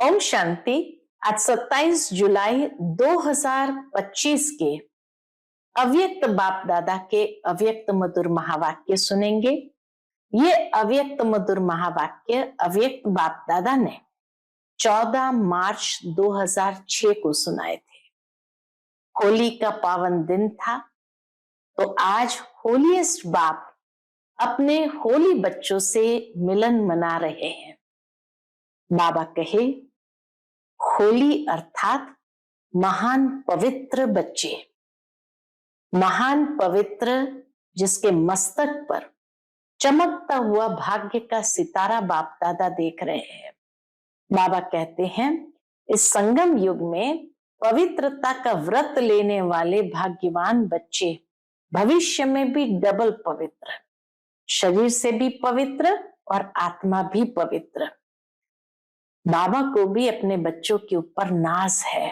ओम शांति। आज 27 जुलाई 2025 के अव्यक्त बाप दादा के अव्यक्त मधुर महावाक्य सुनेंगे। ये अव्यक्त मधुर महावाक्य अव्यक्त बाप दादा ने 14 मार्च 2006 को सुनाए थे। होली का पावन दिन था, तो आज होलीएस्ट बाप अपने होली बच्चों से मिलन मना रहे हैं। बाबा कहे, होली अर्थात महान पवित्र बच्चे, महान पवित्र जिसके मस्तक पर चमकता हुआ भाग्य का सितारा बाप दादा देख रहे हैं। बाबा कहते हैं, इस संगम युग में पवित्रता का व्रत लेने वाले भाग्यवान बच्चे भविष्य में भी डबल पवित्र, शरीर से भी पवित्र और आत्मा भी पवित्र। बाबा को भी अपने बच्चों के ऊपर नाज है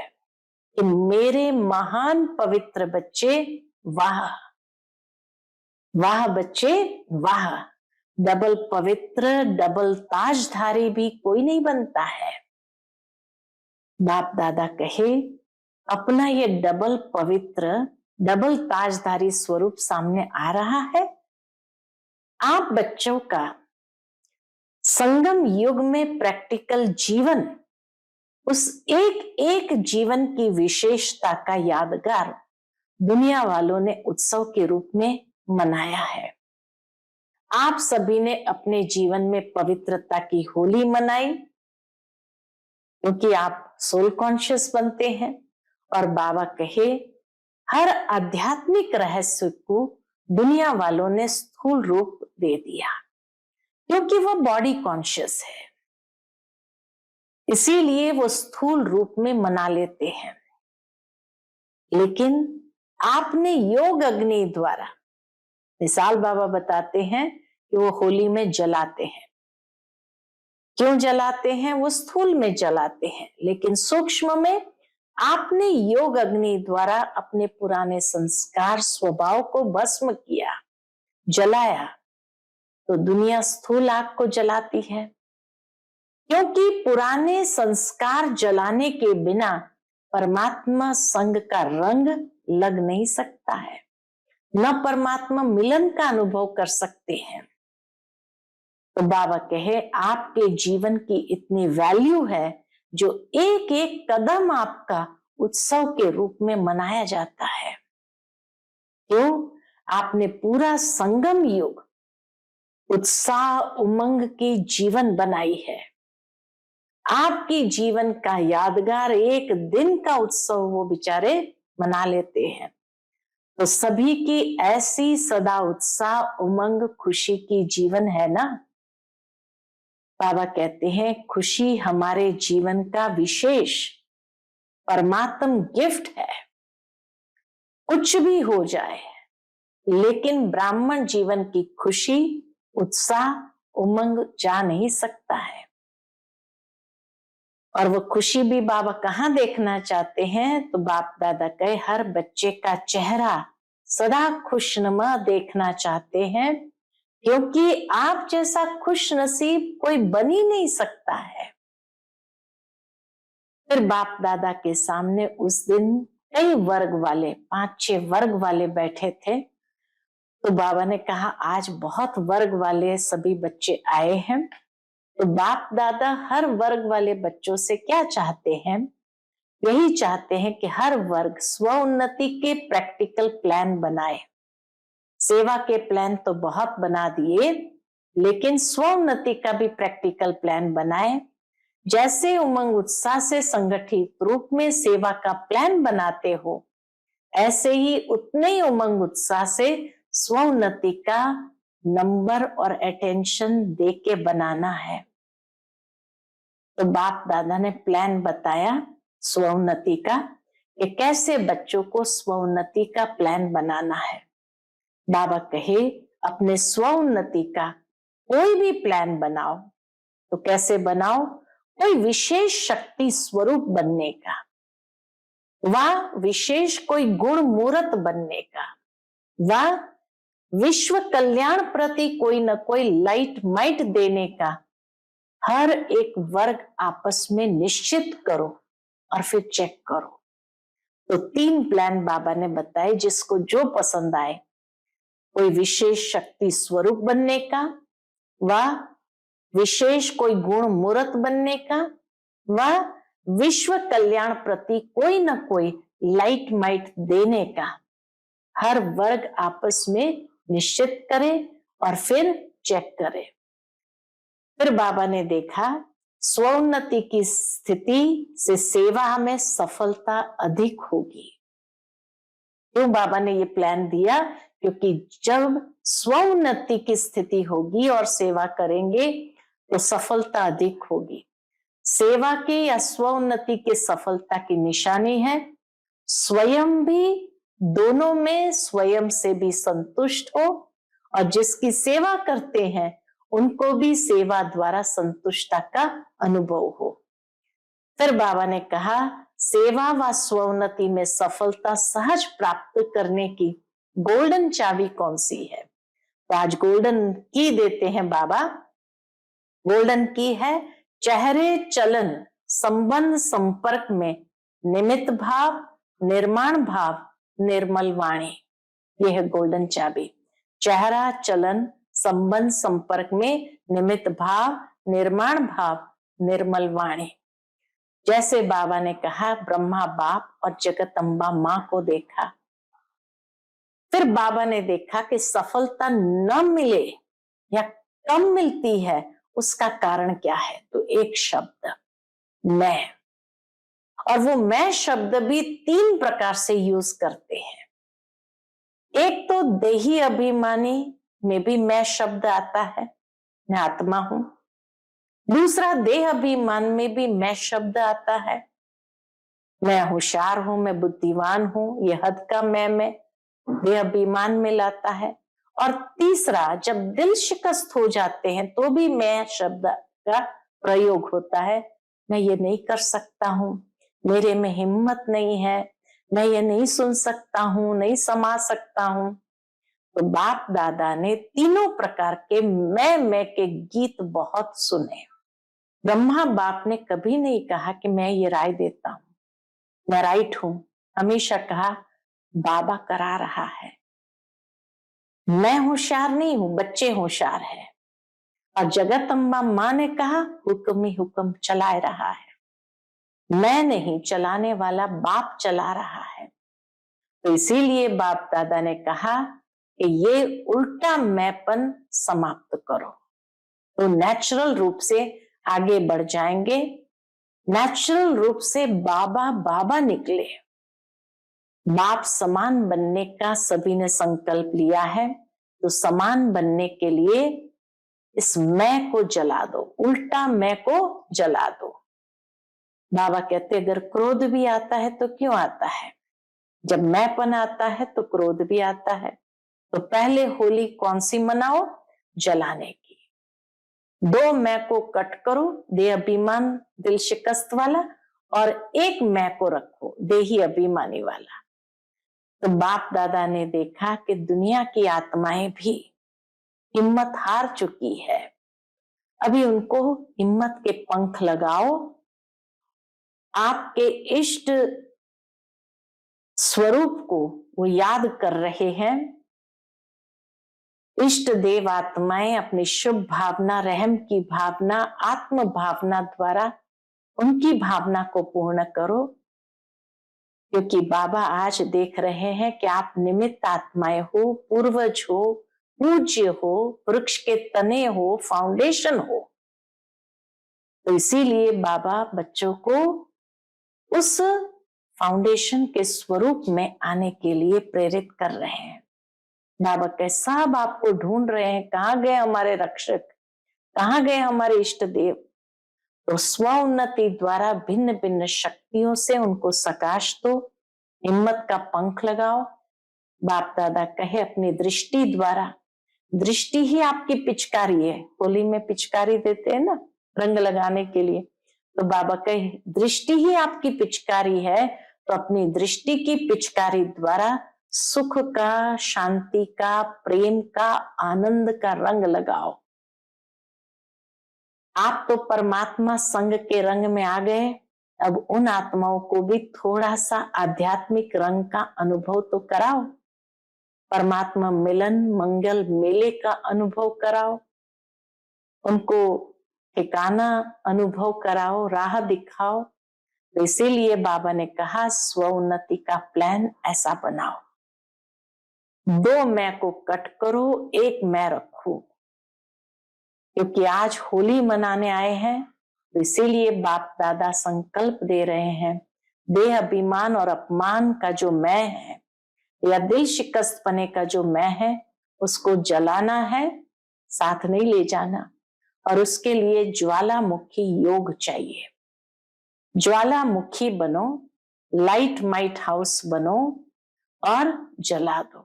कि मेरे महान पवित्र बच्चे, वाह वाह बच्चे वाह। डबल पवित्र, डबल ताजधारी भी कोई नहीं बनता है। बाप दादा कहे, अपना ये डबल पवित्र, डबल ताजधारी स्वरूप सामने आ रहा है। आप बच्चों का संगम युग में प्रैक्टिकल जीवन, उस एक एक जीवन की विशेषता का यादगार दुनिया वालों ने उत्सव के रूप में मनाया है। आप सभी ने अपने जीवन में पवित्रता की होली मनाई, क्योंकि आप सोल कॉन्शियस बनते हैं। और बाबा कहे, हर आध्यात्मिक रहस्य को दुनिया वालों ने स्थूल रूप दे दिया, क्योंकि वो बॉडी कॉन्शियस है, इसीलिए वो स्थूल रूप में मना लेते हैं। लेकिन आपने योग अग्नि द्वारा, मिसाल बाबा बताते हैं कि वो होली में जलाते हैं। क्यों जलाते हैं? वो स्थूल में जलाते हैं, लेकिन सूक्ष्म में आपने योग अग्नि द्वारा अपने पुराने संस्कार, स्वभाव को भस्म किया, जलाया। तो दुनिया स्थूल आग को जलाती है, क्योंकि पुराने संस्कार जलाने के बिना परमात्मा संग का रंग लग नहीं सकता है, न परमात्मा मिलन का अनुभव कर सकते हैं। तो बाबा कहे, आपके जीवन की इतनी वैल्यू है जो एक एक कदम आपका उत्सव के रूप में मनाया जाता है। क्यों? आपने पूरा संगम युग उत्साह उमंग की जीवन बनाई है। आपके जीवन का यादगार एक दिन का उत्सव वो बेचारे मना लेते हैं। तो सभी की ऐसी सदा उत्साह उमंग खुशी की जीवन है ना। बाबा कहते हैं, खुशी हमारे जीवन का विशेष परमात्म गिफ्ट है। कुछ भी हो जाए, लेकिन ब्राह्मण जीवन की खुशी, उत्साह उमंग जा नहीं सकता है। और वो खुशी भी बाबा कहाँ देखना चाहते हैं? तो बाप दादा कहे, हर बच्चे का चेहरा सदा खुशनुमा देखना चाहते हैं, क्योंकि आप जैसा खुश नसीब कोई बन ही नहीं सकता है। फिर बाप दादा के सामने उस दिन कई वर्ग वाले, 5-6 वर्ग वाले बैठे थे। तो बाबा ने कहा, आज बहुत वर्ग वाले सभी बच्चे आए हैं। तो बाप दादा हर वर्ग वाले बच्चों से क्या चाहते हैं? यही चाहते हैं कि हर वर्ग स्व उन्नति के प्रैक्टिकल प्लान बनाए। सेवा के प्लान तो बहुत बना दिए, लेकिन स्व उन्नति का भी प्रैक्टिकल प्लान बनाए। जैसे उमंग उत्साह से संगठित रूप में सेवा का प्लान बनाते हो, ऐसे ही उतने ही उमंग उत्साह से स्व उन्नति का नंबर और अटेंशन दे के बनाना है। तो बाप दादा ने प्लान बताया स्व उन्नति का, कि कैसे बच्चों को स्व उन्नति का प्लान बनाना है। बाबा कहे, अपने स्व उन्नति का कोई भी प्लान बनाओ। तो कैसे बनाओ? कोई विशेष शक्ति स्वरूप बनने का, व विशेष कोई गुण मूर्त बनने का, व विश्व कल्याण प्रति कोई न कोई लाइट माइट देने का हर एक वर्ग आपस में निश्चित करो और फिर चेक करो। तो 3 प्लान बाबा ने बताए, जिसको जो पसंद आए, कोई विशेष शक्ति स्वरूप बनने का, व विशेष कोई गुण मूर्त बनने का, व विश्व कल्याण प्रति कोई न कोई लाइट माइट देने का, हर वर्ग आपस में निश्चित करे और फिर चेक करे। फिर बाबा ने देखा स्वोन्नति की स्थिति से सेवा में सफलता अधिक होगी। क्यों बाबा ने ये प्लान दिया? क्योंकि जब स्वोन्नति की स्थिति होगी और सेवा करेंगे तो सफलता अधिक होगी। सेवा की या स्वोन्नति की सफलता की निशानी है स्वयं भी, दोनों में स्वयं से भी संतुष्ट हो और जिसकी सेवा करते हैं उनको भी सेवा द्वारा संतुष्टता का अनुभव हो। फिर बाबा ने कहा सेवा व स्वोन्नति में सफलता सहज प्राप्त करने की गोल्डन चाबी कौन सी है? तो आज गोल्डन की देते हैं बाबा। गोल्डन की है चेहरे चलन संबंध संपर्क में निमित्त भाव, निर्माण भाव, निर्मल वाणी। यह है गोल्डन चाबी। चेहरा चलन संबंध संपर्क में निमित्त भाव, निर्माण भाव, निर्मल वाणी। जैसे बाबा ने कहा ब्रह्मा बाप और जगदम्बा मां को देखा, फिर बाबा ने देखा कि सफलता न मिले या कम मिलती है, उसका कारण क्या है? तो एक शब्द मैं, और वो मैं शब्द भी 3 प्रकार से यूज करते हैं। एक तो देही अभिमानी में भी मैं शब्द आता है, मैं आत्मा हूं। दूसरा देह अभिमान में भी मैं शब्द आता है, मैं होशियार हूं, मैं बुद्धिमान हूं, ये हद का मैं देह अभिमान में लाता है। और तीसरा जब दिल शिकस्त हो जाते हैं तो भी मैं शब्द का प्रयोग होता है, मैं ये नहीं कर सकता हूं, मेरे में हिम्मत नहीं है, मैं ये नहीं सुन सकता हूं, नहीं समा सकता हूं। तो बाप दादा ने तीनों प्रकार के मैं के गीत बहुत सुने। ब्रह्मा बाप ने कभी नहीं कहा कि मैं ये राय देता हूं, मैं राइट हूं। हमेशा कहा बाबा करा रहा है, मैं होशियार नहीं हूं, बच्चे होशियार है। और जगदम्बा मां ने कहा हुक्म ही हुक्म चला रहा है, मैं नहीं, चलाने वाला बाप चला रहा है। तो इसीलिए बाप दादा ने कहा कि ये उल्टा मैंपन समाप्त करो, तो नेचुरल रूप से आगे बढ़ जाएंगे। नेचुरल रूप से बाबा बाबा निकले। बाप समान बनने का सभी ने संकल्प लिया है, तो समान बनने के लिए इस मैं को जला दो, उल्टा मैं को जला दो। बाबा कहते अगर क्रोध भी आता है तो क्यों आता है? जब मैंपन आता है तो क्रोध भी आता है। तो पहले होली कौन सी मनाओ? जलाने की। 2 मैं को कट करो, देह अभिमान दिल शिकस्त वाला, और एक मैं को रखो, देही अभिमानी वाला। तो बाप दादा ने देखा कि दुनिया की आत्माएं भी हिम्मत हार चुकी है, अभी उनको हिम्मत के पंख लगाओ। आपके इष्ट स्वरूप को वो याद कर रहे हैं। इष्ट देव आत्माएं अपनी शुभ भावना, रहम की भावना, आत्म भावना द्वारा उनकी भावना को पूर्ण करो, क्योंकि बाबा आज देख रहे हैं कि आप निमित्त आत्माएं हो, पूर्वज हो, पूज्य हो, वृक्ष के तने हो, फाउंडेशन हो। तो इसीलिए बाबा बच्चों को उस फाउंडेशन के स्वरूप में आने के लिए प्रेरित कर रहे हैं। बाबा के सब आपको ढूंढ रहे हैं, कहाँ गए हमारे रक्षक, कहाँ गए हमारे इष्ट देव। तो स्व उन्नति द्वारा भिन्न भिन्न शक्तियों से उनको सकाश दो, हिम्मत का पंख लगाओ। बाप दादा कहे अपनी दृष्टि द्वारा, दृष्टि ही आपकी पिचकारी है। होली में पिचकारी देते हैं ना रंग लगाने के लिए, तो बाबा कहे दृष्टि ही आपकी पिचकारी है, तो अपनी दृष्टि की पिचकारी द्वारा सुख का, शांति का, प्रेम का, आनंद का रंग लगाओ। आप तो परमात्मा संग के रंग में आ गए, अब उन आत्माओं को भी थोड़ा सा आध्यात्मिक रंग का अनुभव तो कराओ, परमात्मा मिलन मंगल मेले का अनुभव कराओ, उनको ठिकाना अनुभव कराओ, राह दिखाओ। तो इसीलिए बाबा ने कहा स्व उन्नति का प्लान ऐसा बनाओ, 2 मैं को कट करो, 1 मैं रखो। क्योंकि आज होली मनाने आए हैं, तो इसीलिए बाप दादा संकल्प दे रहे हैं, देह अभिमान और अपमान का जो मैं है या दिल शिकस्त पने का जो मैं है, उसको जलाना है, साथ नहीं ले जाना। और उसके लिए ज्वालामुखी योग चाहिए। ज्वालामुखी बनो, लाइट माइट हाउस बनो और जला दो।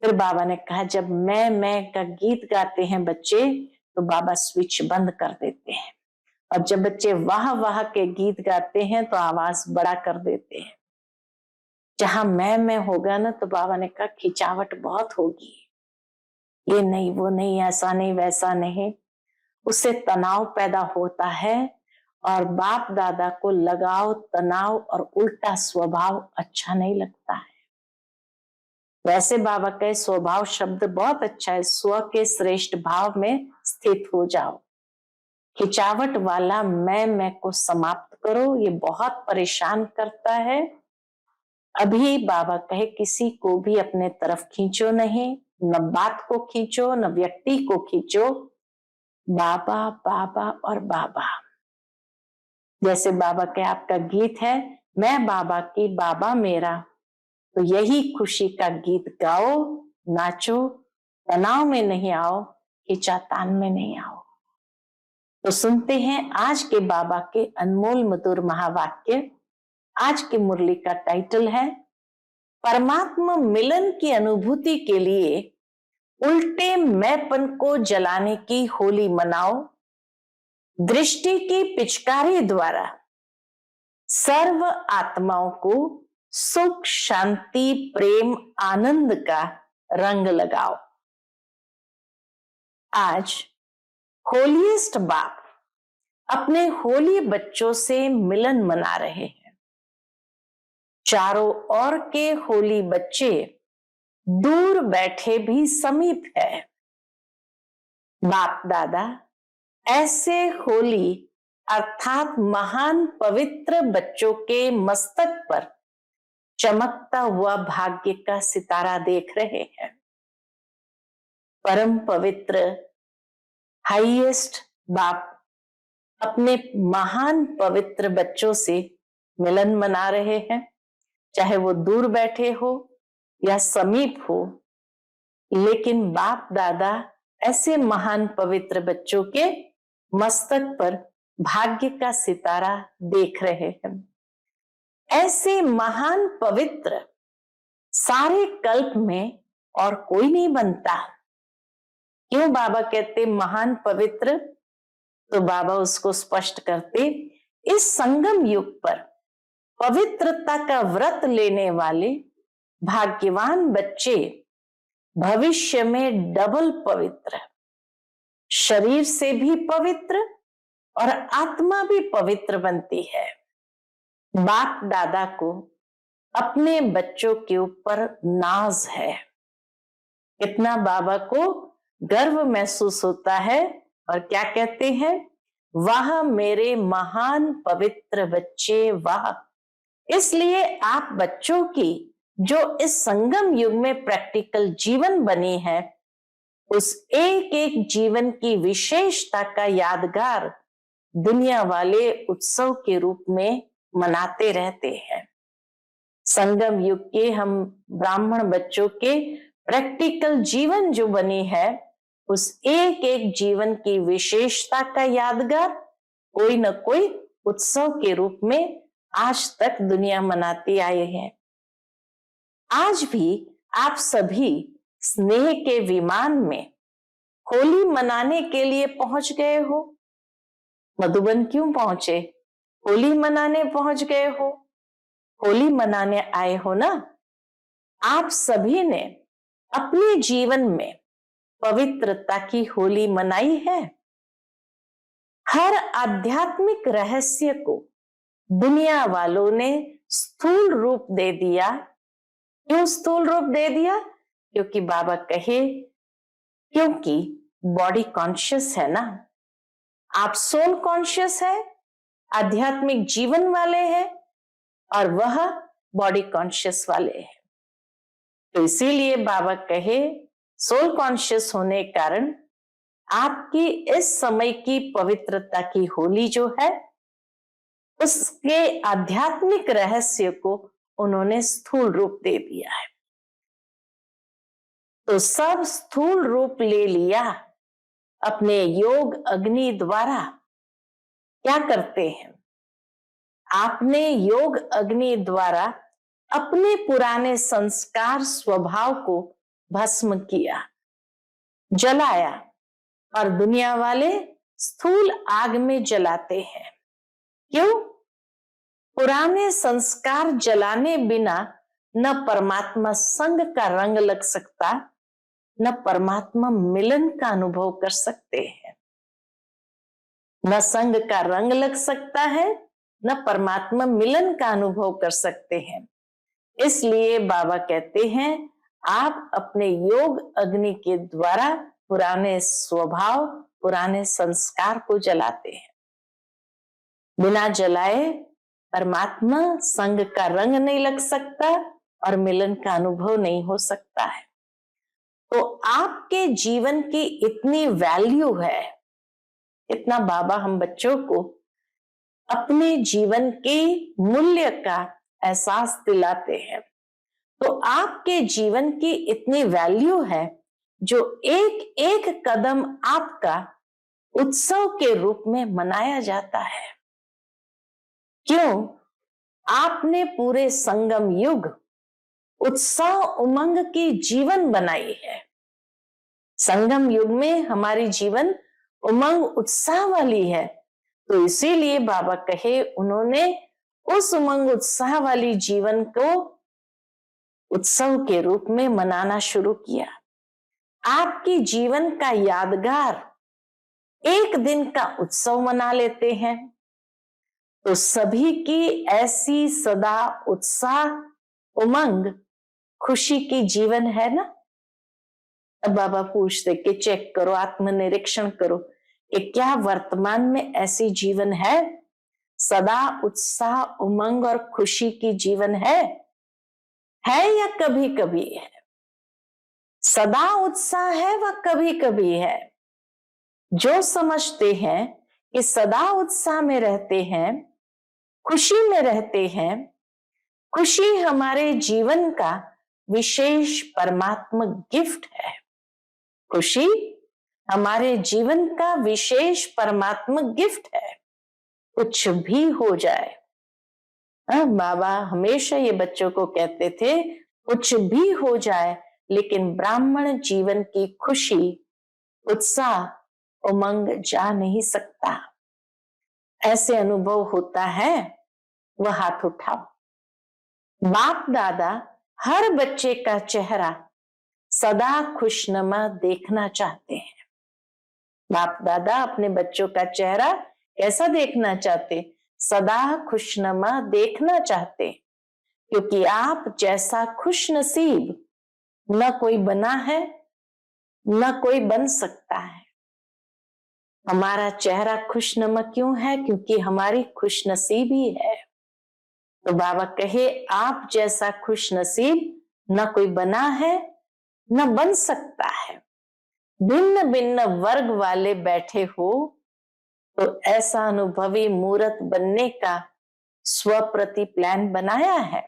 फिर बाबा ने कहा जब मैं का गीत गाते हैं बच्चे, तो बाबा स्विच बंद कर देते हैं, और जब बच्चे वाह वाह के गीत गाते हैं तो आवाज बड़ा कर देते हैं। जहां मैं होगा ना, तो बाबा ने कहा खिंचावट बहुत होगी, ये नहीं वो नहीं, ऐसा नहीं वैसा नहीं, उससे तनाव पैदा होता है और बाप दादा को लगाव तनाव और उल्टा स्वभाव अच्छा नहीं लगता है। वैसे बाबा के स्वभाव शब्द बहुत अच्छा है, स्व के श्रेष्ठ भाव में स्थित हो जाओ। खिंचावट वाला मैं को समाप्त करो, ये बहुत परेशान करता है। अभी बाबा कहे किसी को भी अपने तरफ खींचो नहीं, न बात को खींचो न व्यक्ति को खींचो, बाबा बाबा और बाबा। जैसे बाबा के आपका गीत है, मैं बाबा की बाबा मेरा, तो यही खुशी का गीत गाओ, नाचो, तनाव में नहीं आओ, खिंचातान में नहीं आओ। तो सुनते हैं आज के बाबा के अनमोल मधुर महावाक्य। आज की मुरली का टाइटल है परमात्मा मिलन की अनुभूति के लिए उल्टे मैंपन को जलाने की होली मनाओ। दृष्टि की पिचकारी द्वारा सर्व आत्माओं को सुख शांति प्रेम आनंद का रंग लगाओ। आज होलीस्ट बाप अपने होली बच्चों से मिलन मना रहे हैं। चारों ओर के होली बच्चे दूर बैठे भी समीप है। बाप दादा ऐसे होली अर्थात महान पवित्र बच्चों के मस्तक पर चमकता हुआ भाग्य का सितारा देख रहे हैं। परम पवित्र हाईएस्ट बाप अपने महान पवित्र बच्चों से मिलन मना रहे हैं, चाहे वो दूर बैठे हो या समीप हो। लेकिन बाप दादा ऐसे महान पवित्र बच्चों के मस्तक पर भाग्य का सितारा देख रहे हैं। ऐसे महान पवित्र सारे कल्प में और कोई नहीं बनता। क्यों बाबा कहते महान पवित्र? तो बाबा उसको स्पष्ट करते, इस संगम युग पर पवित्रता का व्रत लेने वाले भाग्यवान बच्चे भविष्य में डबल पवित्र, शरीर से भी पवित्र और आत्मा भी पवित्र बनती है। बाप दादा को अपने बच्चों के ऊपर नाज है। कितना बाबा को गर्व महसूस होता है। और क्या कहते हैं, वाह मेरे महान पवित्र बच्चे वाह। इसलिए आप बच्चों की जो इस संगम युग में प्रैक्टिकल जीवन बनी है, उस एक एक जीवन की विशेषता का यादगार दुनिया वाले उत्सव के रूप में मनाते रहते हैं। संगम युग के हम ब्राह्मण बच्चों के प्रैक्टिकल जीवन जो बनी है, उस एक एक जीवन की विशेषता का यादगार कोई न कोई उत्सव के रूप में आज तक दुनिया मनाती आई है। आज भी आप सभी स्नेह के विमान में होली मनाने के लिए पहुंच गए हो। मधुबन क्यों पहुंचे? होली मनाने पहुंच गए हो, होली मनाने आए हो ना। आप सभी ने अपने जीवन में पवित्रता की होली मनाई है। हर आध्यात्मिक रहस्य को दुनिया वालों ने स्थूल रूप दे दिया। क्यों स्थूल रूप दे दिया? क्योंकि बाबा कहे, क्योंकि बॉडी कॉन्शियस है ना, आप सोल कॉन्शियस है, आध्यात्मिक जीवन वाले हैं, और वह बॉडी कॉन्शियस वाले हैं। तो इसीलिए बाबा कहे, सोल कॉन्शियस होने के कारण आपकी इस समय की पवित्रता की होली जो है, उसके आध्यात्मिक रहस्य को उन्होंने स्थूल रूप दे दिया है। तो सब स्थूल रूप ले लिया अपने योग अग्नि द्वारा। क्या करते हैं? आपने योग अग्नि द्वारा अपने पुराने संस्कार स्वभाव को भस्म किया, जलाया, और दुनिया वाले स्थूल आग में जलाते हैं। क्यों? पुराने संस्कार जलाने बिना न परमात्मा संग का रंग लग सकता, न परमात्मा मिलन का अनुभव कर सकते हैं। न संग का रंग लग सकता है, न परमात्मा मिलन का अनुभव कर सकते हैं। इसलिए बाबा कहते हैं, आप अपने योग अग्नि के द्वारा पुराने स्वभाव, पुराने संस्कार को जलाते हैं। बिना जलाए परमात्मा संग का रंग नहीं लग सकता और मिलन का अनुभव नहीं हो सकता है। तो आपके जीवन की इतनी वैल्यू है, इतना बाबा हम बच्चों को अपने जीवन के मूल्य का एहसास दिलाते हैं। तो आपके जीवन की इतनी वैल्यू है, जो एक एक कदम आपका उत्सव के रूप में मनाया जाता है। क्यों? आपने पूरे संगम युग उत्साह उमंग की जीवन बनाई है। संगम युग में हमारी जीवन उमंग उत्साह वाली है। तो इसीलिए बाबा कहे, उन्होंने उस उमंग उत्साह वाली जीवन को उत्सव के रूप में मनाना शुरू किया। आपकी जीवन का यादगार एक दिन का उत्सव मना लेते हैं। तो सभी की ऐसी सदा उत्साह, उमंग, खुशी की जीवन है ना। अब बाबा पूछते कि चेक करो, आत्मनिरीक्षण करो कि क्या वर्तमान में ऐसी जीवन है, सदा उत्साह, उमंग और खुशी की जीवन है या कभी कभी है? सदा उत्साह है व कभी कभी है। जो समझते हैं कि सदा उत्साह में रहते हैं, खुशी में रहते हैं, खुशी हमारे जीवन का विशेष परमात्मा गिफ्ट है। खुशी हमारे जीवन का विशेष परमात्मा गिफ्ट है। कुछ भी हो जाए, बाबा हमेशा ये बच्चों को कहते थे, कुछ भी हो जाए लेकिन ब्राह्मण जीवन की खुशी, उत्साह, उमंग जा नहीं सकता। ऐसे अनुभव होता है, वह हाथ उठाओ। बाप दादा हर बच्चे का चेहरा सदा खुशनुमा देखना चाहते हैं। बाप दादा अपने बच्चों का चेहरा कैसा देखना चाहते? सदा खुशनुमा देखना चाहते, क्योंकि आप जैसा खुश नसीब न कोई बना है, न कोई बन सकता है। हमारा चेहरा खुशनुमा क्यों है? क्योंकि हमारी खुशनसीबी है। तो बाबा कहे, आप जैसा खुश नसीब न कोई बना है, न बन सकता है। भिन्न भिन्न वर्ग वाले बैठे हो, तो ऐसा अनुभवी मूर्त बनने का स्वप्रति प्लान बनाया है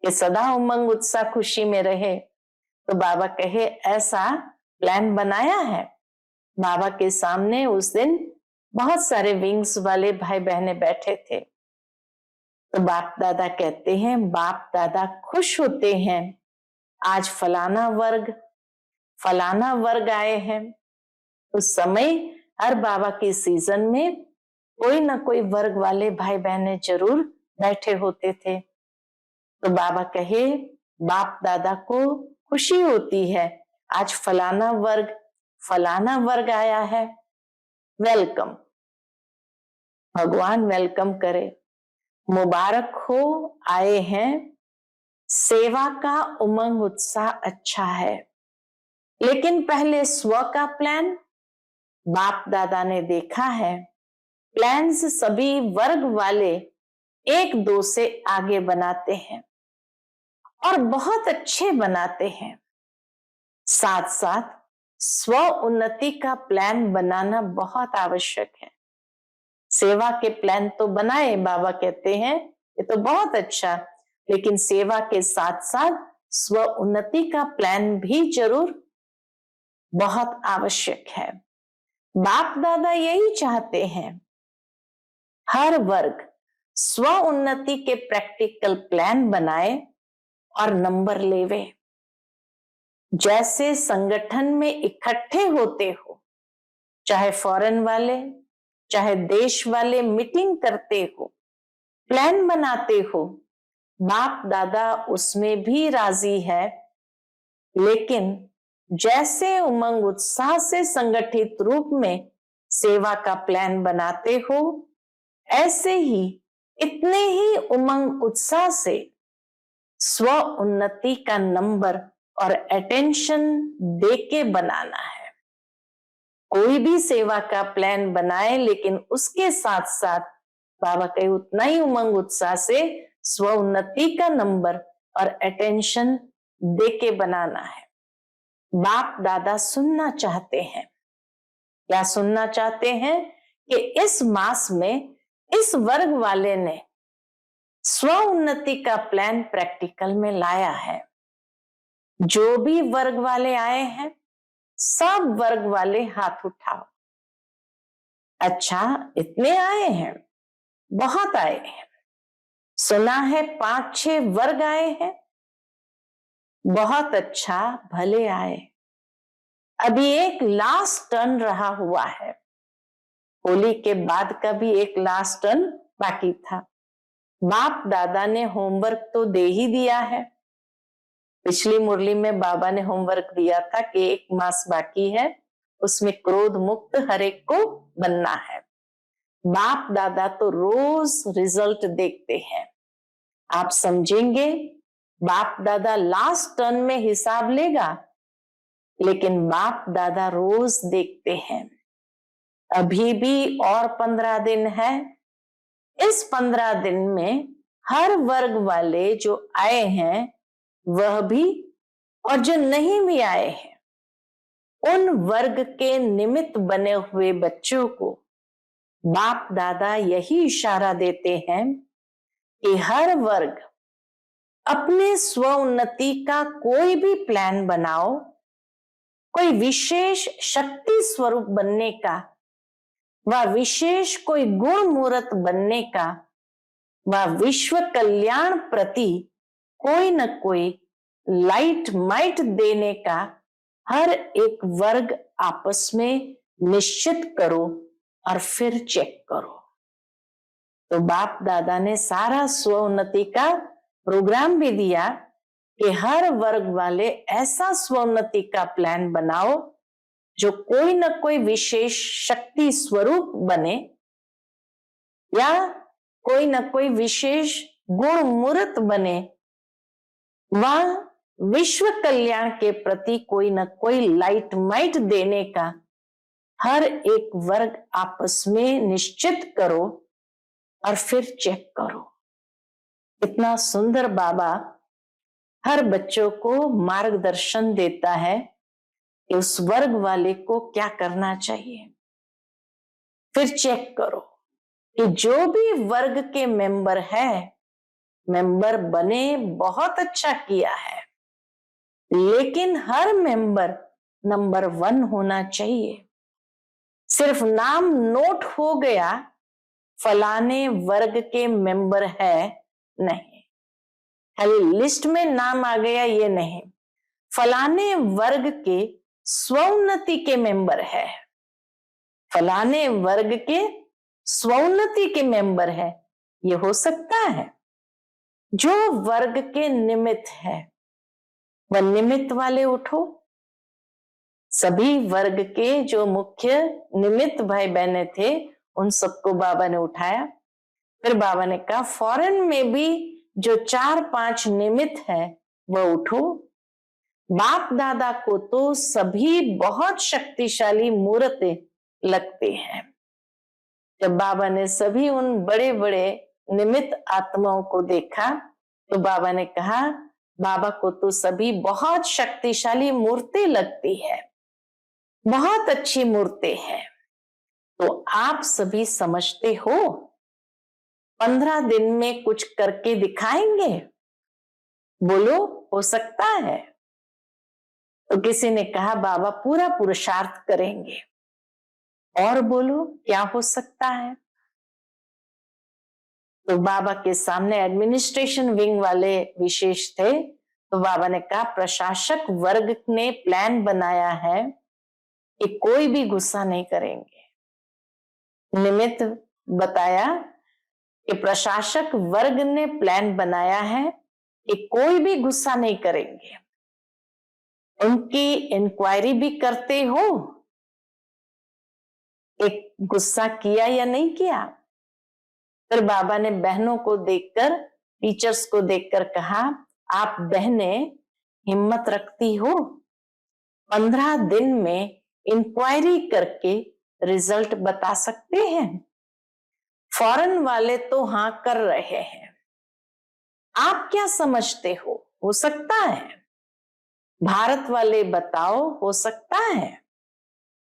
कि सदा उमंग उत्साह खुशी में रहे। तो बाबा कहे, ऐसा प्लान बनाया है। बाबा के सामने उस दिन बहुत सारे विंग्स वाले भाई बहने बैठे थे। तो बाप दादा कहते हैं, बाप दादा खुश होते हैं, आज फलाना वर्ग आए हैं। उस समय हर बाबा के सीजन में कोई ना कोई वर्ग वाले भाई बहने जरूर बैठे होते थे। तो बाबा कहे, बाप दादा को खुशी होती है, आज फलाना वर्ग आया है, वेलकम। भगवान वेलकम करे, मुबारक हो, आए हैं, सेवा का उमंग उत्साह अच्छा है, लेकिन पहले स्व का प्लान बाप दादा ने देखा है। प्लान्स सभी वर्ग वाले एक दो से आगे बनाते हैं और बहुत अच्छे बनाते हैं। साथ साथ स्व उन्नति का प्लान बनाना बहुत आवश्यक है। सेवा के प्लान तो बनाए, बाबा कहते हैं ये तो बहुत अच्छा, लेकिन सेवा के साथ साथ स्व उन्नति का प्लान भी जरूर बहुत आवश्यक है। बाप दादा यही चाहते हैं, हर वर्ग स्व उन्नति के प्रैक्टिकल प्लान बनाए और नंबर लेवे। जैसे संगठन में इकट्ठे होते हो, चाहे फॉरेन वाले चाहे देश वाले मीटिंग करते हो, प्लान बनाते हो, बाप दादा उसमें भी राजी है। लेकिन जैसे उमंग उत्साह से संगठित रूप में सेवा का प्लान बनाते हो, ऐसे ही इतने ही उमंग उत्साह से स्व उन्नति का नंबर और अटेंशन देके बनाना है। कोई भी सेवा का प्लान बनाए, लेकिन उसके साथ साथ बाबा कहे उतना ही उमंग उत्साह से स्व उन्नति का नंबर और अटेंशन देके बनाना है। बाप दादा सुनना चाहते हैं, क्या सुनना चाहते हैं कि इस मास में इस वर्ग वाले ने स्व उन्नति का प्लान प्रैक्टिकल में लाया है। जो भी वर्ग वाले आए हैं, सब वर्ग वाले हाथ उठाओ। अच्छा, इतने आए हैं, बहुत आए हैं। सुना है 5-6 वर्ग आए हैं, बहुत अच्छा, भले आए। अभी एक लास्ट टर्न रहा हुआ है, होली के बाद का भी एक लास्ट टर्न बाकी था। बाप दादा ने होमवर्क तो दे ही दिया है। पिछली मुरली में बाबा ने होमवर्क दिया था कि 1 मास बाकी है, उसमें क्रोध मुक्त हर एक को बनना है। बाप दादा तो रोज रिजल्ट देखते हैं। आप समझेंगे बाप दादा लास्ट टर्न में हिसाब लेगा, लेकिन बाप दादा रोज देखते हैं। अभी भी और 15 दिन है। इस 15 दिन में हर वर्ग वाले जो आए हैं वह भी, और जो नहीं भी आए हैं, उन वर्ग के निमित्त बने हुए बच्चों को बाप दादा यही इशारा देते हैं कि हर वर्ग अपने स्व उन्नति का कोई भी प्लान बनाओ, कोई विशेष शक्ति स्वरूप बनने का, व विशेष कोई गुण मूर्त बनने का, व विश्व कल्याण प्रति कोई न कोई लाइट माइट देने का हर एक वर्ग आपस में निश्चित करो और फिर चेक करो। तो बाप दादा ने सारा स्व उन्नति का प्रोग्राम भी दिया कि हर वर्ग वाले ऐसा स्व उन्नति का प्लान बनाओ जो कोई न कोई विशेष शक्ति स्वरूप बने, या कोई न कोई विशेष गुण मूर्त बने, व विश्व कल्याण के प्रति कोई न कोई लाइट माइट देने का हर एक वर्ग आपस में निश्चित करो और फिर चेक करो। इतना सुंदर बाबा हर बच्चों को मार्गदर्शन देता है कि उस वर्ग वाले को क्या करना चाहिए। फिर चेक करो कि जो भी वर्ग के मेंबर है, मेंबर बने, बहुत अच्छा किया है, लेकिन हर मेंबर नंबर 1 होना चाहिए। सिर्फ नाम नोट हो गया फलाने वर्ग के मेंबर है, नहीं, खाली लिस्ट में नाम आ गया ये नहीं, फलाने वर्ग के स्वोन्नति के मेंबर है, फलाने वर्ग के स्वोन्नति के मेंबर है, ये हो सकता है। जो वर्ग के निमित्त है वह निमित्त वाले उठो। सभी वर्ग के जो मुख्य निमित्त भाई बहने थे उन सबको बाबा ने उठाया। फिर बाबा ने कहा फॉरेन में भी जो 4-5 निमित्त है वह उठो। बाप दादा को तो सभी बहुत शक्तिशाली मूर्तें लगते हैं। जब बाबा ने सभी उन बड़े बड़े निमित्त आत्माओं को देखा तो बाबा ने कहा बाबा को तो सभी बहुत शक्तिशाली मूर्ति लगती है, बहुत अच्छी मूर्ति है। तो आप सभी समझते हो 15 दिन में कुछ करके दिखाएंगे? बोलो, हो सकता है? तो किसी ने कहा बाबा पूरा पुरुषार्थ करेंगे। और बोलो, क्या हो सकता है? तो बाबा के सामने एडमिनिस्ट्रेशन विंग वाले विशेष थे। तो बाबा ने कहा प्रशासक वर्ग ने प्लान बनाया है कि कोई भी गुस्सा नहीं करेंगे। निमित्त बताया कि प्रशासक वर्ग ने प्लान बनाया है कि कोई भी गुस्सा नहीं करेंगे। उनकी इंक्वायरी भी करते हो एक गुस्सा किया या नहीं किया। फिर बाबा ने बहनों को देखकर, टीचर्स को देखकर कहा आप बहनें हिम्मत रखती हो, 15 दिन में इंक्वायरी करके रिजल्ट बता सकते हैं। फॉरेन वाले तो हाँ कर रहे हैं, आप क्या समझते हो सकता है? भारत वाले बताओ, हो सकता है?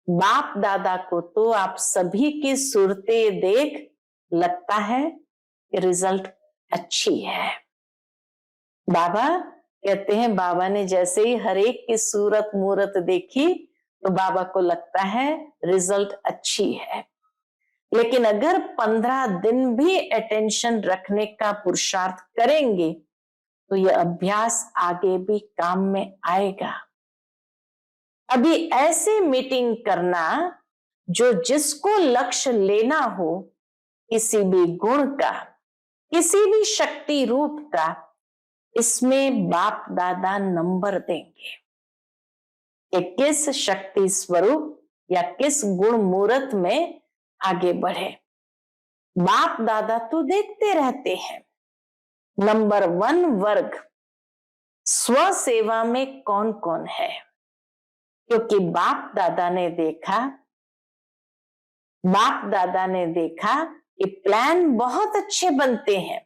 बाप दादा को तो आप सभी की सूरतें देख लगता है कि रिजल्ट अच्छी है। बाबा कहते हैं बाबा ने जैसे ही हर एक की सूरत मूरत देखी तो बाबा को लगता है रिजल्ट अच्छी है। लेकिन अगर 15 दिन भी अटेंशन रखने का पुरुषार्थ करेंगे तो यह अभ्यास आगे भी काम में आएगा। अभी ऐसे मीटिंग करना जो जिसको लक्ष्य लेना हो, किसी भी गुण का, किसी भी शक्ति रूप का, इसमें बाप दादा नंबर देंगे कि किस शक्ति स्वरूप या किस गुण मूर्त में आगे बढ़े। बाप दादा तो देखते रहते हैं नंबर 1 वर्ग स्व सेवा में कौन कौन है, क्योंकि बाप दादा ने देखा कि प्लान बहुत अच्छे बनते हैं,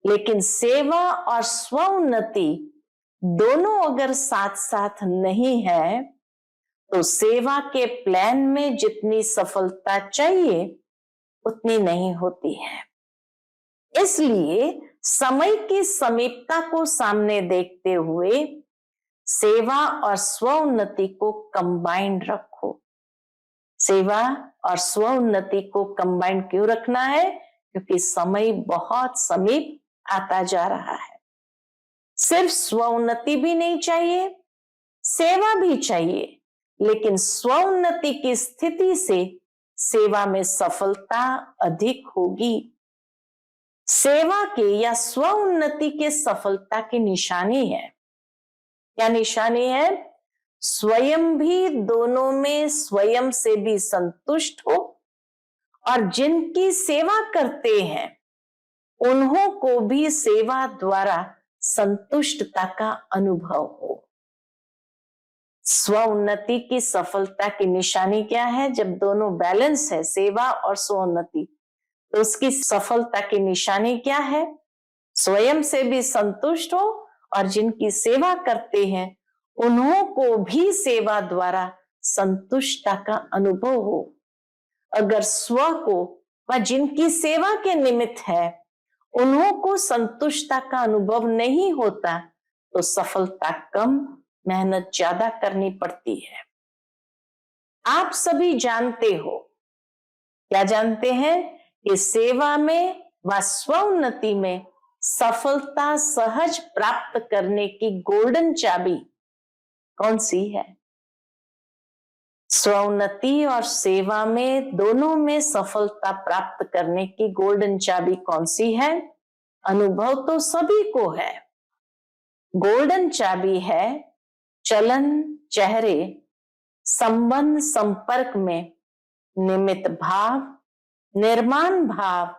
लेकिन सेवा और स्व उन्नति दोनों अगर साथ साथ नहीं है तो सेवा के प्लान में जितनी सफलता चाहिए उतनी नहीं होती है। इसलिए समय की समीपता को सामने देखते हुए सेवा और स्व उन्नति को कंबाइंड रखो। सेवा और स्व उन्नति को कंबाइंड क्यों रखना है? क्योंकि समय बहुत समीप आता जा रहा है। सिर्फ स्व उन्नति भी नहीं चाहिए, सेवा भी चाहिए, लेकिन स्व उन्नति की स्थिति से सेवा में सफलता अधिक होगी। सेवा के या स्व उन्नति के सफलता की निशानी है। क्या निशानी है? स्वयं भी दोनों में स्वयं से भी संतुष्ट हो और जिनकी सेवा करते हैं उन्हों को भी सेवा द्वारा संतुष्टता का अनुभव हो। स्व उन्नति की सफलता की निशानी क्या है? जब दोनों बैलेंस है, सेवा और स्व उन्नति, तो उसकी सफलता की निशानी क्या है? स्वयं से भी संतुष्ट हो और जिनकी सेवा करते हैं उन्हों को भी सेवा द्वारा संतुष्टता का अनुभव हो। अगर स्व को व जिनकी सेवा के निमित्त है उन्हों को संतुष्टता का अनुभव नहीं होता तो सफलता कम, मेहनत ज्यादा करनी पड़ती है। आप सभी जानते हो, क्या जानते हैं कि सेवा में व स्व उन्नति में सफलता सहज प्राप्त करने की गोल्डन चाबी कौन सी है? स्व उन्नति और सेवा में दोनों में सफलता प्राप्त करने की गोल्डन चाबी कौन सी है? अनुभव तो सभी को है। गोल्डन चाबी है चलन, चेहरे, संबंध, संपर्क में निमित्त भाव निर्माण भाव,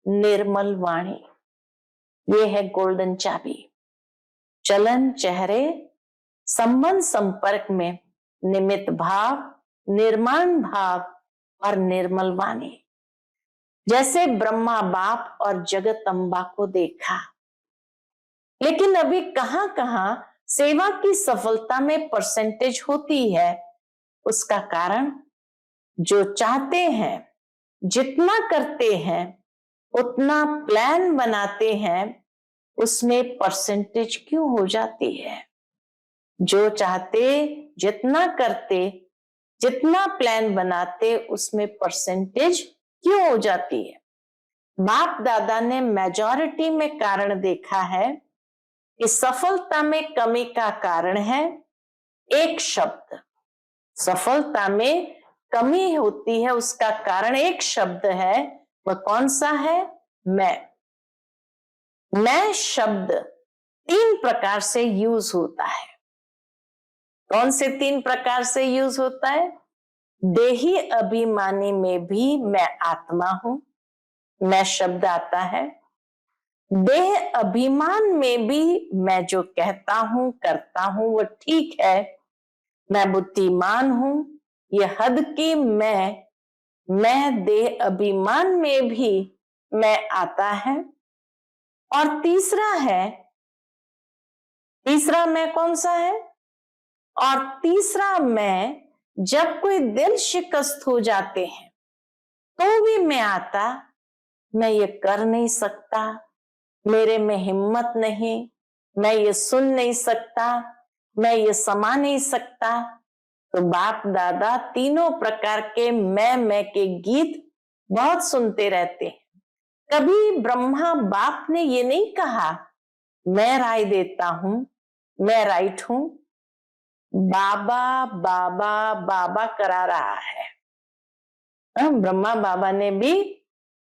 निर्मल वाणी, ये है गोल्डन चाबी। चलन, चेहरे, संबंध, संपर्क में निमित्त भाव, निर्माण भाव और निर्मल वाणी। जैसे ब्रह्मा बाप और जगत अम्बा को देखा, लेकिन अभी कहां कहां सेवा की सफलता में परसेंटेज होती है। उसका कारण जो चाहते हैं, जितना करते हैं, उतना प्लान बनाते हैं, उसमें परसेंटेज क्यों हो जाती है? जो चाहते, जितना करते, जितना प्लान बनाते, उसमें परसेंटेज क्यों हो जाती है? बाप दादा ने मेजॉरिटी में कारण देखा है कि सफलता में कमी का कारण है एक शब्द। सफलता में कमी होती है, उसका कारण एक शब्द है। वह कौन सा है? मैं शब्द 3 प्रकार से यूज होता है। कौन से 3 प्रकार से यूज होता है? देही अभिमानी में भी मैं आत्मा हूं, मैं शब्द आता है। देह अभिमान में भी मैं जो कहता हूं, करता हूं, वो ठीक है, मैं बुद्धिमान हूं, ये हद की मैं देह अभिमान में भी मैं आता है। और तीसरा मैं कौन सा है? और तीसरा मैं, जब कोई दिल शिकस्त हो जाते हैं तो भी मैं आता, मैं ये कर नहीं सकता, मेरे में हिम्मत नहीं, मैं ये सुन नहीं सकता, मैं ये समा नहीं सकता। तो बाप दादा तीनों प्रकार के मैं के गीत बहुत सुनते रहते हैं। कभी ब्रह्मा बाप ने ये नहीं कहा मैं राय देता हूं, मैं राइट हूं। बाबा बाबा बाबा करा रहा है। ब्रह्मा बाबा ने भी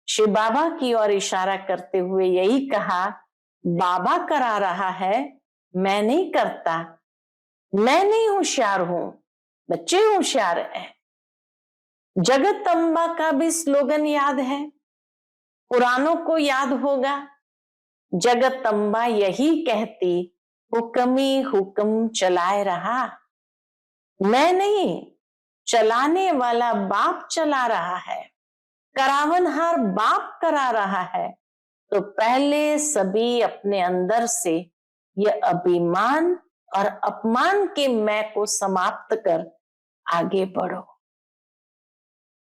शिव बाबा की ओर इशारा करते हुए यही कहा, बाबा करा रहा है, मैं नहीं करता, मैं नहीं होशियार हूं, बच्चे होशियार हैं। जगत अम्बा का भी स्लोगन याद है, पुरानों को याद होगा। जगत अम्बा यही कहती, हुक्मी हुक्म चलाए रहा, मैं नहीं, चलाने वाला बाप चला रहा है, करावनहार बाप करा रहा है। तो पहले सभी अपने अंदर से ये अभिमान और अपमान के मैं को समाप्त कर आगे बढ़ो।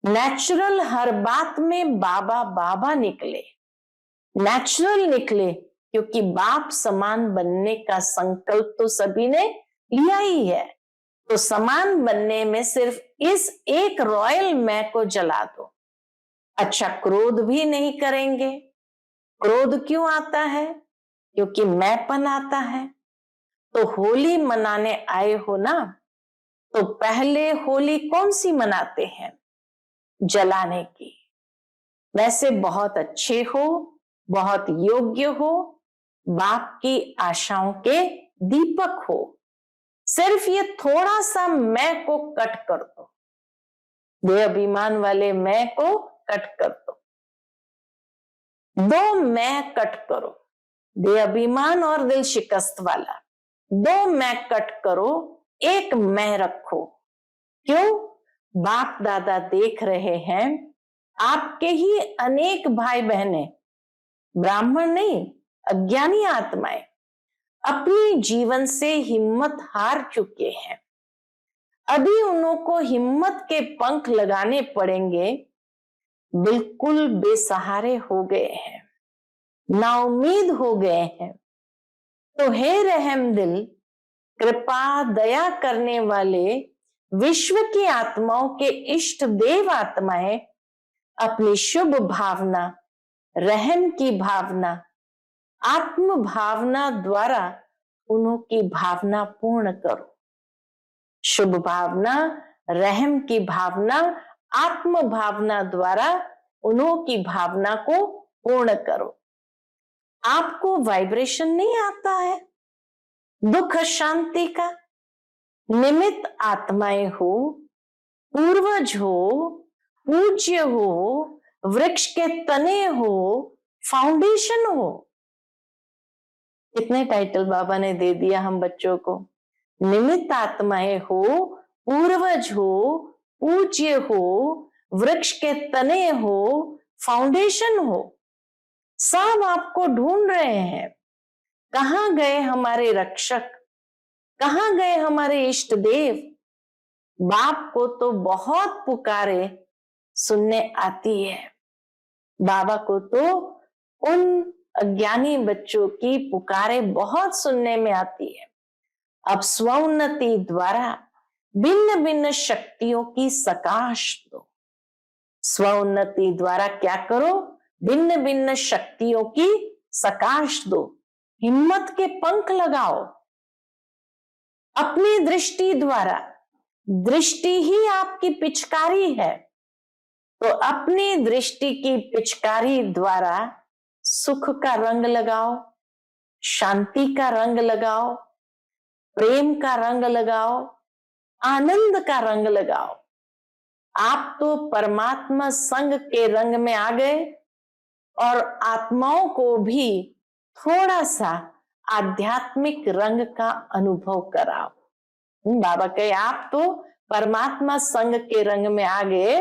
नेचुरल हर बात में बाबा बाबा निकले, नेचुरल निकले, क्योंकि बाप समान बनने का संकल्प तो सभी ने लिया ही है। तो समान बनने में सिर्फ इस एक रॉयल मैं को जला दो। अच्छा, क्रोध भी नहीं करेंगे। क्रोध क्यों आता है? क्योंकि मैंपन आता है। तो होली मनाने आए हो ना, तो पहले होली कौन सी मनाते हैं? जलाने की। वैसे बहुत अच्छे हो, बहुत योग्य हो, बाप की आशाओं के दीपक हो, सिर्फ ये थोड़ा सा मैं को कट कर दो, देह अभिमान वाले मैं को कट कर दो। 2 मैं कट करो, देह अभिमान और दिल शिकस्त वाला। 2 मैं कट करो, एक मैं रखो। क्यों? बाप दादा देख रहे हैं आपके ही अनेक भाई बहनें, ब्राह्मण नहीं, अज्ञानी आत्माएं अपनी जीवन से हिम्मत हार चुके हैं। अभी उनको हिम्मत के पंख लगाने पड़ेंगे, बिल्कुल बेसहारे हो गए हैं, नाउम्मीद हो गए हैं। तो हे रहम दिल, कृपा दया करने वाले विश्व की आत्माओं के इष्ट देव आत्माएं अपनी शुभ भावना, रहम की भावना, आत्म भावना द्वारा उनकी भावना पूर्ण करो। शुभ भावना, रहम की भावना, आत्म भावना द्वारा उनकी भावना को पूर्ण करो। आपको वाइब्रेशन नहीं आता है दुख शांति का? निमित्त आत्माएं हो, पूर्वज हो, पूज्य हो, वृक्ष के तने हो, फाउंडेशन हो। कितने टाइटल बाबा ने दे दिया हम बच्चों को। निमित्त आत्माएं हो, पूर्वज हो, पूज्य हो, वृक्ष के तने हो, फाउंडेशन हो। सब आपको ढूंढ रहे हैं। कहां गए हमारे रक्षक, कहां गए हमारे इष्ट देव। बाप को तो बहुत पुकारे सुनने आती है। बाबा को तो उन अज्ञानी बच्चों की पुकारे बहुत सुनने में आती है। अब स्वोन्नति द्वारा भिन्न भिन्न शक्तियों की सकाश दो। स्वोन्नति द्वारा क्या करो? भिन्न भिन्न शक्तियों की सकाश दो। हिम्मत के पंख लगाओ। अपनी दृष्टि द्वारा, दृष्टि ही आपकी पिचकारी है, तो अपनी दृष्टि की पिचकारी द्वारा सुख का रंग लगाओ, शांति का रंग लगाओ, प्रेम का रंग लगाओ, आनंद का रंग लगाओ। आप तो परमात्मा संग के रंग में आ गए और आत्माओं को भी थोड़ा सा आध्यात्मिक रंग का अनुभव कराओ। बाबा कहे आप तो परमात्मा संग के रंग में आ गए,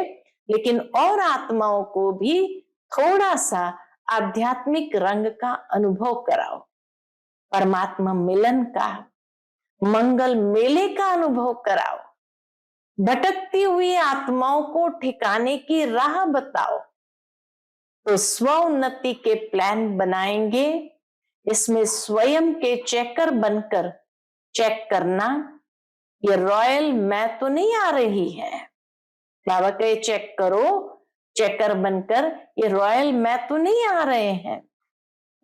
लेकिन और आत्माओं को भी थोड़ा सा आध्यात्मिक रंग का अनुभव कराओ। परमात्मा मिलन का, मंगल मेले का अनुभव कराओ। भटकती हुई आत्माओं को ठिकाने की राह बताओ। तो स्वोन्नति के प्लान बनाएंगे। इसमें स्वयं के चेकर बनकर चेक करना, ये रॉयल मैं तो नहीं आ रही है। बाबा कहे चेक करो, चेकर बनकर ये रॉयल मैं तो नहीं आ रहे हैं।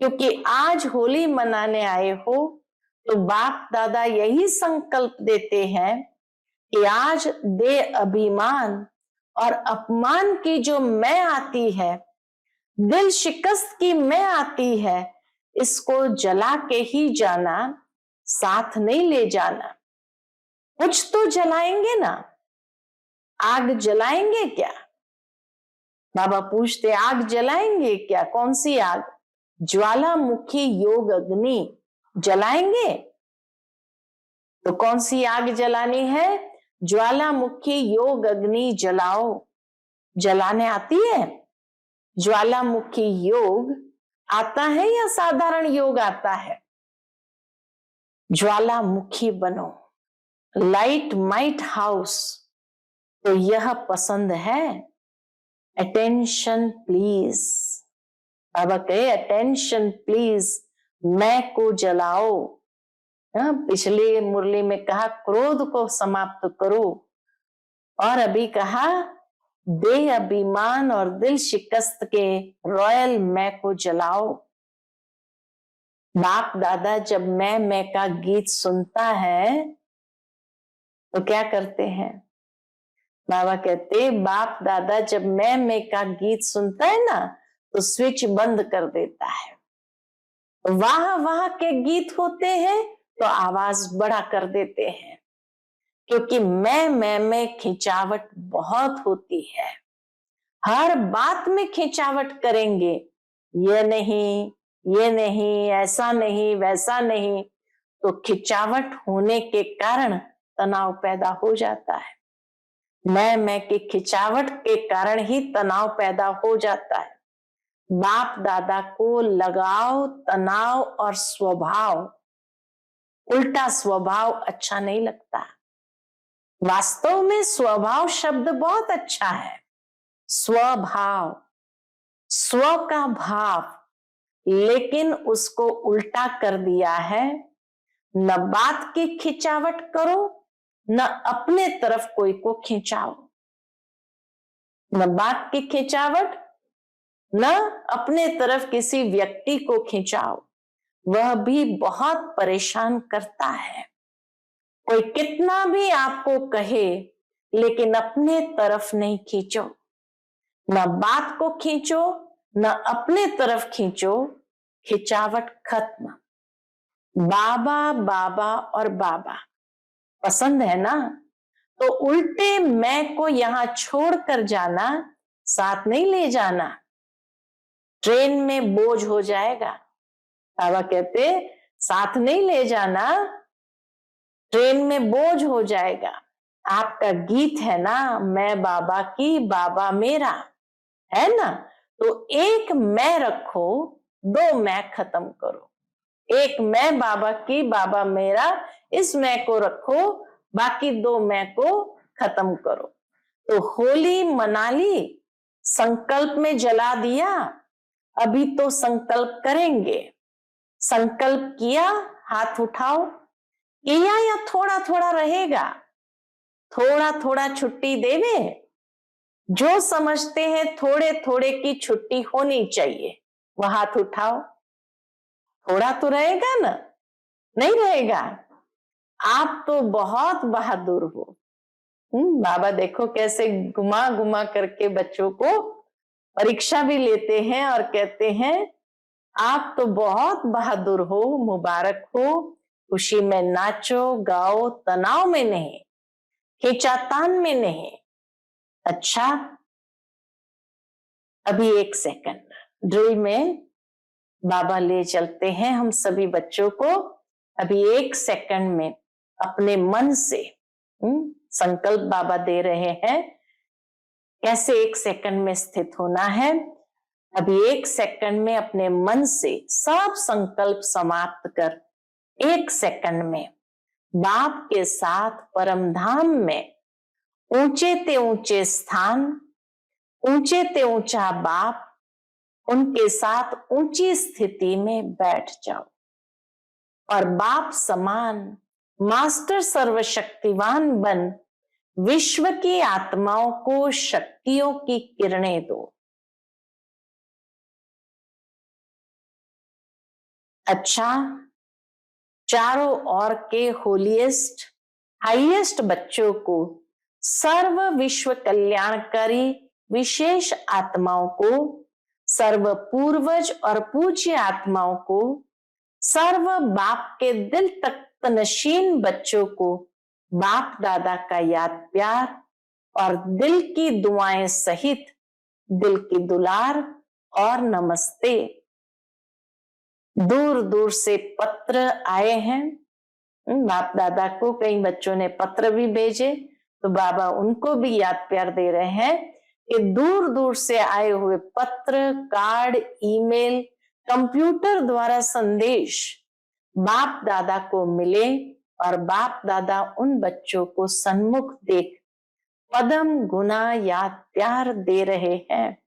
क्योंकि आज होली मनाने आए हो तो बाप दादा यही संकल्प देते हैं कि आज दे अभिमान और अपमान की जो मैं आती है, दिल शिकस्त की मैं आती है, इसको जला के ही जाना, साथ नहीं ले जाना। कुछ तो जलाएंगे ना, आग जलाएंगे क्या? बाबा पूछते आग जलाएंगे क्या? कौन सी आग? ज्वालामुखी योग अग्नि जलाएंगे। तो कौन सी आग जलानी है? ज्वालामुखी योग अग्नि जलाओ। जलाने आती है? ज्वालामुखी योग आता है या साधारण योग आता है? ज्वालामुखी बनो, लाइट माइट हाउस। तो यह पसंद है। Attention please. बाबा कहे अटेंशन प्लीज, मैं को जलाओ। पिछली मुरली में कहा क्रोध को समाप्त करो, और अभी कहा दे अभिमान और दिल शिकस्त के रॉयल मैं को जलाओ। बाप दादा जब मैं का गीत सुनता है तो क्या करते हैं? बाबा कहते बाप दादा जब मैं का गीत सुनता है ना तो स्विच बंद कर देता है। वाह वाह के गीत होते हैं तो आवाज बड़ा कर देते हैं, क्योंकि मैं में खिंचावट बहुत होती है। हर बात में खिंचावट करेंगे, ये नहीं, ये नहीं, ऐसा नहीं, वैसा नहीं, तो खिंचावट होने के कारण तनाव पैदा हो जाता है। मैं की खिंचावट के कारण ही तनाव पैदा हो जाता है। बाप दादा को लगाव, तनाव और स्वभाव, उल्टा स्वभाव अच्छा नहीं लगता। वास्तव में स्वभाव शब्द बहुत अच्छा है। स्वभाव, स्व का भाव, लेकिन उसको उल्टा कर दिया है। न बात की खिंचावट करो, न अपने तरफ कोई को खिंचाओ। न बात की खिंचावट, न अपने तरफ किसी व्यक्ति को खिंचाओ, वह भी बहुत परेशान करता है। कोई कितना भी आपको कहे, लेकिन अपने तरफ नहीं खींचो। न बात को खींचो, न अपने तरफ खींचो, खिंचावट खत्म। बाबा बाबा और बाबा पसंद है ना, तो उल्टे मैं को यहां छोड़कर जाना, साथ नहीं ले जाना, ट्रेन में बोझ हो जाएगा। बाबा कहते साथ नहीं ले जाना, ट्रेन में बोझ हो जाएगा। आपका गीत है ना, मैं बाबा की बाबा मेरा, है ना, तो एक मैं रखो, दो मैं खत्म करो। एक मैं बाबा की बाबा मेरा, इस मैं को रखो, बाकी दो मैं को खत्म करो। तो होली मना ली, संकल्प में जला दिया, अभी तो संकल्प करेंगे। संकल्प किया, हाथ उठाओ। किया या थोड़ा थोड़ा रहेगा, थोड़ा थोड़ा छुट्टी देवे। जो समझते हैं थोड़े थोड़े की छुट्टी होनी चाहिए, वह हाथ उठाओ। थोड़ा तो रहेगा ना, नहीं रहेगा? आप तो बहुत बहादुर हो। बाबा देखो कैसे घुमा घुमा करके बच्चों को परीक्षा भी लेते हैं और कहते हैं आप तो बहुत बहादुर हो, मुबारक हो, खुशी में नाचो गाओ, तनाव में नहीं, खींचातान में नहीं। अच्छा, अभी 1 सेकंड ड्रिल में बाबा ले चलते हैं हम सभी बच्चों को। अभी 1 सेकंड में अपने मन से संकल्प बाबा दे रहे हैं, कैसे 1 सेकंड में स्थित होना है। अभी 1 सेकंड में अपने मन से सब संकल्प समाप्त कर 1 सेकंड में बाप के साथ परम धाम में ऊंचे ते ऊंचे स्थान, ऊंचे ते ऊंचा बाप, उनके साथ ऊंची स्थिति में बैठ जाओ और बाप समान मास्टर सर्वशक्तिवान बन विश्व की आत्माओं को शक्तियों की किरणें दो। अच्छा, चारों ओर के होलीएस्ट हाईएस्ट बच्चों को, सर्व विश्व कल्याणकारी विशेष आत्माओं को, सर्व पूर्वज और पूज्य आत्माओं को, सर्व बाप के दिल तक नशीन बच्चों को बाप दादा का याद प्यार और दिल की दुआएं सहित दिल की दुलार और नमस्ते। दूर दूर से पत्र आए हैं बाप दादा को, कई बच्चों ने पत्र भी भेजे, तो बाबा उनको भी याद प्यार दे रहे हैं कि दूर दूर से आए हुए पत्र, कार्ड, ईमेल, कंप्यूटर द्वारा संदेश बाप दादा को मिले और बाप दादा उन बच्चों को सन्मुख देख पदम गुना याद प्यार दे रहे हैं।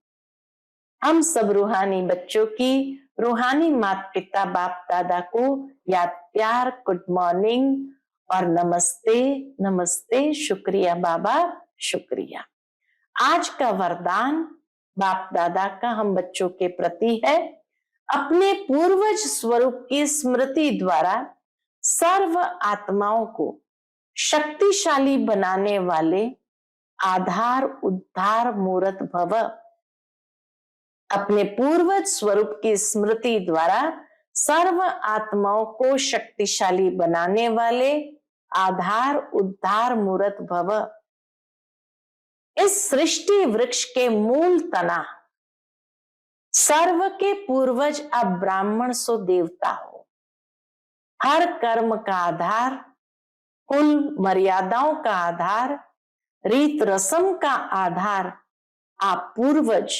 हम सब रूहानी बच्चों की रूहानी माता पिता बाप दादा को याद प्यार, गुड मॉर्निंग और नमस्ते नमस्ते, शुक्रिया बाबा शुक्रिया। आज का वरदान बाप दादा का हम बच्चों के प्रति है, अपने पूर्वज स्वरूप की स्मृति द्वारा सर्व आत्माओं को शक्तिशाली बनाने वाले आधार उद्धार मूर्त भव। अपने पूर्वज स्वरूप की स्मृति द्वारा सर्व आत्माओं को शक्तिशाली बनाने वाले आधार उद्धार मूर्त भव। इस सृष्टि वृक्ष के मूल तना सर्व के पूर्वज अब ब्राह्मण सो देवता हो। हर कर्म का आधार, कुल मर्यादाओं का आधार, रीत रस्म का आधार आप पूर्वज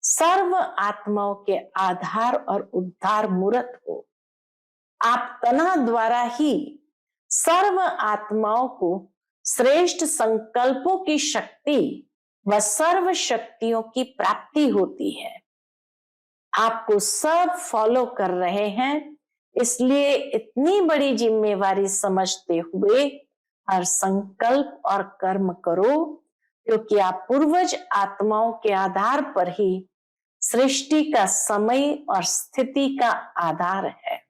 सर्व आत्माओं के आधार और उद्धार मूर्त हो। आप तना द्वारा ही सर्व आत्माओं को श्रेष्ठ संकल्पों की शक्ति व सर्व शक्तियों की प्राप्ति होती है। आपको सब फॉलो कर रहे हैं, इसलिए इतनी बड़ी जिम्मेवारी समझते हुए हर संकल्प और कर्म करो, क्योंकि आप पूर्वज आत्माओं के आधार पर ही सृष्टि का समय और स्थिति का आधार है।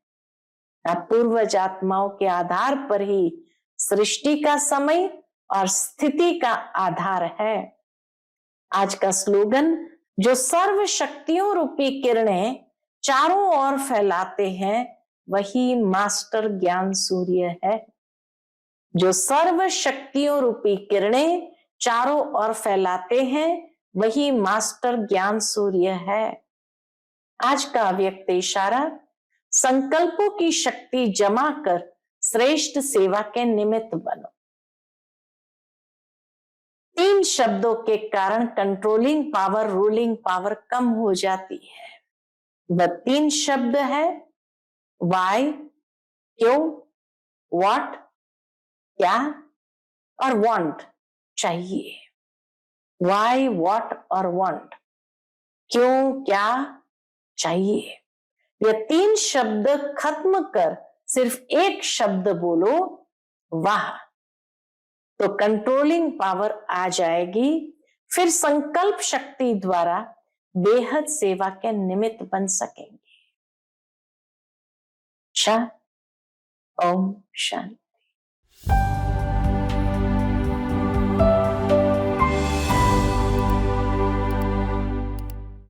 आप पूर्वज आत्माओं के आधार पर ही सृष्टि का समय और स्थिति का आधार है। आज का स्लोगन, जो सर्व शक्तियों रूपी किरणें चारों ओर फैलाते हैं वही मास्टर ज्ञान सूर्य है। जो सर्व शक्तियों रूपी किरणें चारों ओर फैलाते हैं वही मास्टर ज्ञान सूर्य है। आज का व्यक्त इशारा, संकल्पों की शक्ति जमा कर श्रेष्ठ सेवा के निमित्त बनो। 3 शब्दों के कारण कंट्रोलिंग पावर, रूलिंग पावर कम हो जाती है। वह 3 शब्द है वाई, क्यों, व्हाट, क्या, और वांट, चाहिए। वाई, व्हाट और वांट, क्यों, क्या, चाहिए। ये 3 शब्द खत्म कर सिर्फ एक शब्द बोलो, वाह, तो कंट्रोलिंग पावर आ जाएगी। फिर संकल्प शक्ति द्वारा बेहद सेवा के निमित्त बन सकेंगे। ओम शांति।